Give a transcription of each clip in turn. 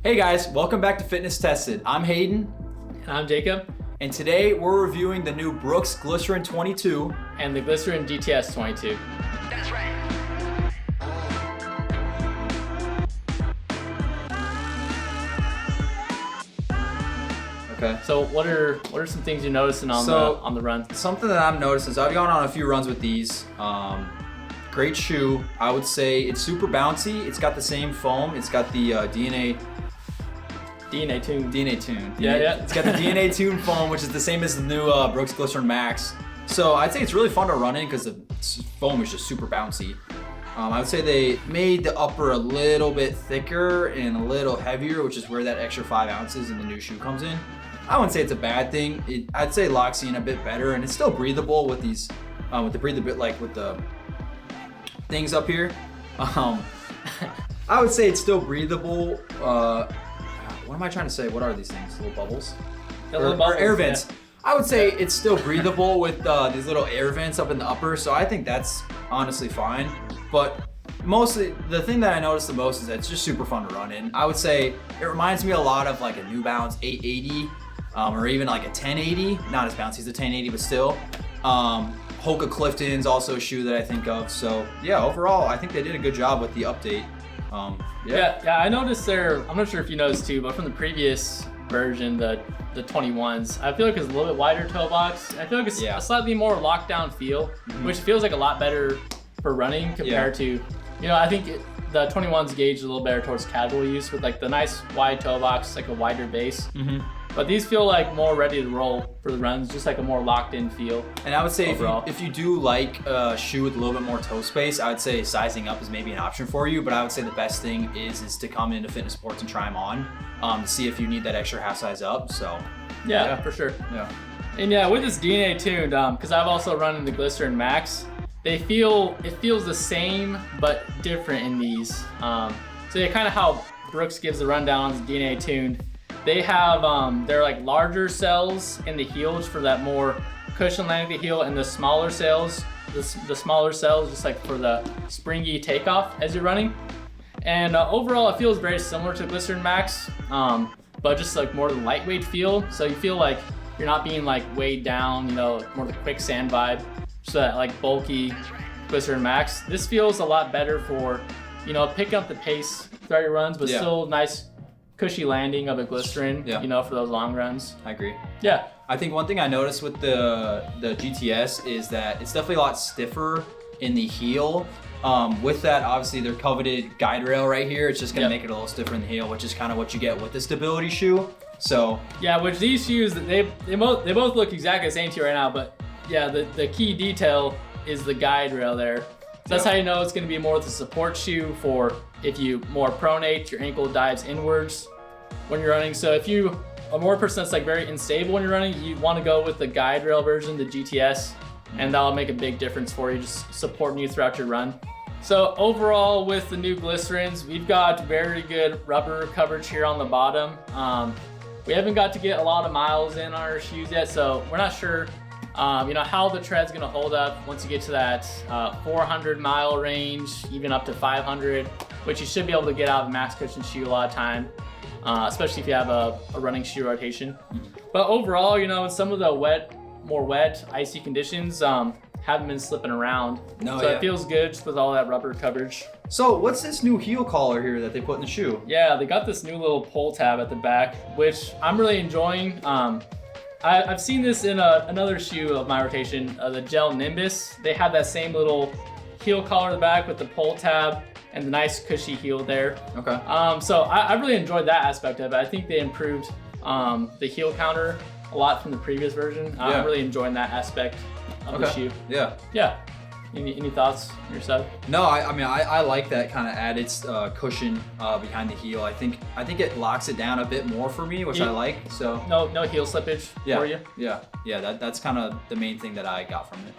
Hey guys, welcome back to Fitness Tested. I'm Hayden. And I'm Jacob. And today we're reviewing the new Brooks Glycerin 22 and the Glycerin GTS 22. That's right. Okay. So what are some things you're noticing on the run? Something that I'm noticing is I've gone on a few runs with these. Great shoe. I would say it's super bouncy. It's got the same foam. It's got the DNA Tune. Yeah. It's got the DNA Tune foam, which is the same as the new Brooks Glycerin Max. So I'd say it's really fun to run in because the foam is just super bouncy. I would say they made the upper a little bit thicker and a little heavier, which is where that extra 5 ounces in the new shoe comes in. I wouldn't say it's a bad thing. I'd say it locks in a bit better, and it's still breathable with these, with the things up here. I would say it's still breathable. What am I trying to say? What are these things? Little bubbles? Or air vents. Yeah. I would say it's still breathable with these little air vents up in the upper, so I think that's honestly fine. But mostly, the thing that I noticed the most is that it's just super fun to run in. I would say it reminds me a lot of like a New Balance 880 or even like a 1080. Not as bouncy as a 1080, but still. Hoka Clifton's also a shoe that I think of. So yeah, overall, I think they did a good job with the update. Yeah, I noticed I'm not sure if you noticed too, but from the previous version, the 21s, I feel like it's a little bit wider toe box. I feel like it's a slightly more lockdown feel, which feels like a lot better for running compared to, I think the 21s gauge a little better towards casual use with like the nice wide toe box, like a wider base. But these feel like more ready to roll for the runs, just like a more locked in feel. And I would say if you do like a shoe with a little bit more toe space, I would say sizing up is maybe an option for you. But I would say the best thing is to come into Fitness Sports and try them on to see if you need that extra half size up. So yeah, for sure. Yeah. And with this DNA tuned, because I've also run in the Glycerin Max, it feels the same but different in these. So kind of how Brooks gives the rundown on the DNA tuned. They have they're like larger cells in the heels for that more cushion landing the heel, and the smaller cells, the smaller cells just like for the springy takeoff as you're running. And overall, it feels very similar to Glycerin Max, but just like more the lightweight feel. So you feel like you're not being like weighed down, more the quicksand vibe. So that like bulky Glycerin Max. This feels a lot better for, picking up the pace throughout your runs, but still nice cushy landing of a Glycerin, for those long runs. I agree. Yeah. I think one thing I noticed with the GTS is that it's definitely a lot stiffer in the heel. With that, obviously, their coveted guide rail right here, it's just going to make it a little stiffer in the heel, which is kind of what you get with the stability shoe. So yeah, which these shoes, they both look exactly the same to you right now, but yeah, the key detail is the guide rail there. So that's how you know it's going to be more of a support shoe for if you more pronate, your ankle dives inwards when you're running. So if you are more person that's like very unstable when you're running, you want to go with the guide rail version, the GTS, and that'll make a big difference for you, just supporting you throughout your run. So overall, with the new Glycerins, we've got very good rubber coverage here on the bottom. We haven't got to get a lot of miles in our shoes yet, so we're not sure how the tread's gonna hold up once you get to that 400 mile range, even up to 500, which you should be able to get out of a max cushion shoe a lot of time, especially if you have a running shoe rotation. But overall, in some of the more wet, icy conditions, haven't been slipping around. It feels good just with all that rubber coverage. So what's this new heel collar here that they put in the shoe? Yeah, they got this new little pull tab at the back, which I'm really enjoying. I've seen this in another shoe of my rotation, the Gel Nimbus. They have that same little heel collar at the back with the pull tab and the nice cushy heel there. Okay. So I really enjoyed that aspect of it. I think they improved the heel counter a lot from the previous version. I'm really enjoying that aspect of the shoe. Yeah. Any thoughts on your side? No, I like that kind of added cushion behind the heel. I think it locks it down a bit more for me, which I like. So no heel slippage for you. Yeah. That's kind of the main thing that I got from it.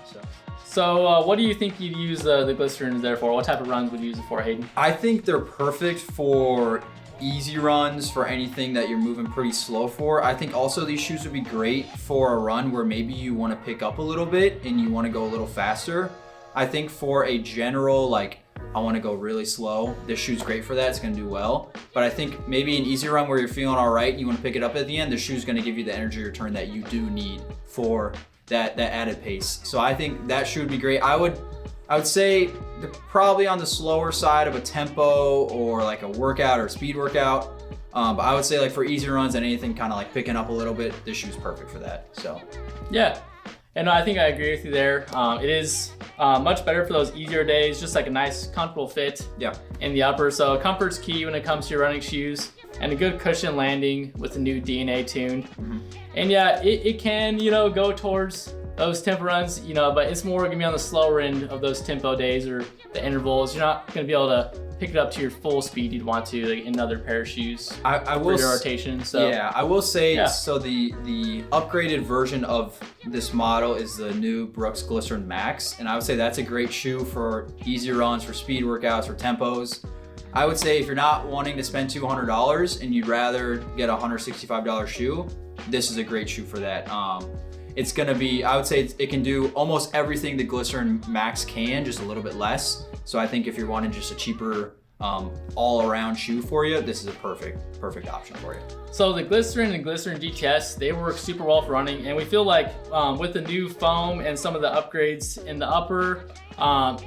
So what do you think you'd use the Glycerins there for? What type of runs would you use it for, Hayden? I think they're perfect for easy runs, for anything that you're moving pretty slow for. I think also these shoes would be great for a run where maybe you want to pick up a little bit and you want to go a little faster. I think for a general like I want to go really slow, this shoe's great for that. It's going to do well. But I think maybe an easy run where you're feeling all right and you want to pick it up at the end, the shoe's going to give you the energy return that you do need for that added pace. So I think that shoe would be great. I would say they're probably on the slower side of a tempo or like a workout or speed workout. But I would say like for easy runs and anything kind of like picking up a little bit, this shoe's perfect for that. So yeah, and I think I agree with you there. It is much better for those easier days, just like a nice comfortable fit in the upper. So comfort's key when it comes to your running shoes, and a good cushion landing with the new DNA tuned. And yeah, it can, go towards those tempo runs, but it's more gonna be on the slower end of those tempo days or the intervals. You're not gonna be able to pick it up to your full speed you'd want to like in another pair of shoes. I will for your rotation. So yeah, I will say so the upgraded version of this model is the new Brooks Glycerin Max, and I would say that's a great shoe for easy runs, for speed workouts, for tempos. I would say if you're not wanting to spend $200 and you'd rather get a $165 shoe, this is a great shoe for that. It's gonna be, I would say it can do almost everything the Glycerin Max can, just a little bit less. So I think if you're wanting just a cheaper all-around shoe for you, this is a perfect option for you. So the Glycerin and Glycerin GTS, they work super well for running, and we feel like with the new foam and some of the upgrades in the upper,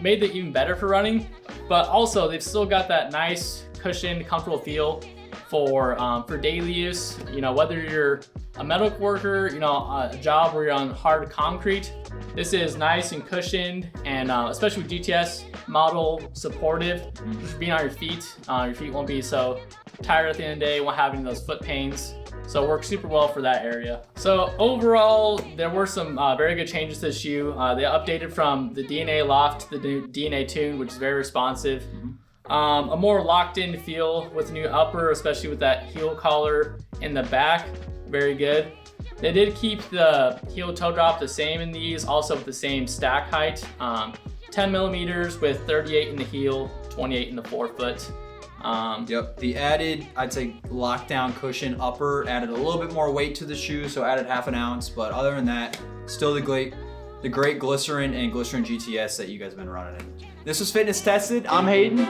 made it even better for running. But also they've still got that nice cushioned, comfortable feel for daily use. Whether you're a medical worker, a job where you're on hard concrete, this is nice and cushioned, and especially with GTS, model supportive. Just being on your feet won't be so tired at the end of the day, won't have any of those foot pains. So it works super well for that area. So overall, there were some very good changes to the shoe. They updated from the DNA Loft to the new DNA Tune, which is very responsive. A more locked in feel with the new upper, especially with that heel collar in the back. Very good. They did keep the heel toe drop the same in these, also with the same stack height. 10 millimeters with 38 in the heel, 28 in the forefoot. Yep, the added, I'd say, lockdown cushion upper added a little bit more weight to the shoe, so added half an ounce. But other than that, still the great Glycerin and Glycerin GTS that you guys have been running in. This was Fitness Tested. I'm Hayden.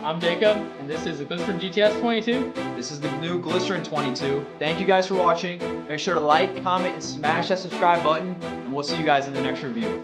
I'm Jacob, and this is the Glycerin GTS 22. This is the new Glycerin 22. Thank you guys for watching. Make sure to like, comment, and smash that subscribe button, and we'll see you guys in the next review.